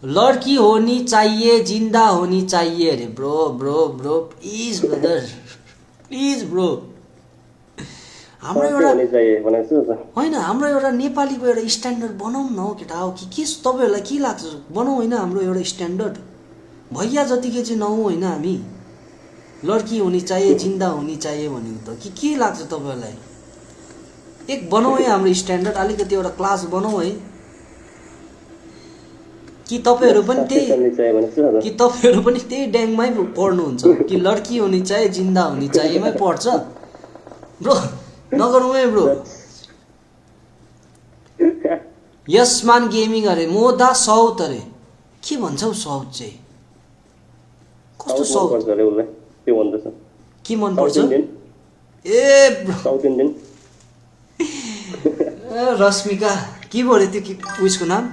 लड़की होनी चाहिए जिंदा होनी चाहिए अरे bro bro bro please brother please bro हाम्रो एउटा होइन हाम्रो एउटा नेपालीको एउटा स्ट्यान्डर्ड बनाउँ न हौ केटा हो कि के तपाईँहरूलाई के लाग्छ बनाउँ होइन हाम्रो एउटा स्ट्यान्डर्ड भैया जतिकै चाहिँ नहौँ होइन हामी लड्की हुनी चाहिए जिन्दा हुनी चाहिए भनेको त के लाग्छ तपाईँहरूलाई एक बनाउँ है हाम्रो स्ट्यान्डर्ड अलिकति एउटा क्लास बनाउँ है कि तपाईँहरू पनि त्यही ड्याङमै पढ्नुहुन्छ कि लड्की हुनी चाहिए जिन्दा हुनी चाहिएमै पढ्छ ब्रो नगरौँ है ब्रो यसमान गेमिङ अरे मोदा साउथ अरे के भन्छ हौ साउथ चाहिँ कस्तो साउथ के मन पर्छ ए साउथ इन्डियन रश्मिका के भयो त्यो उयसको नाम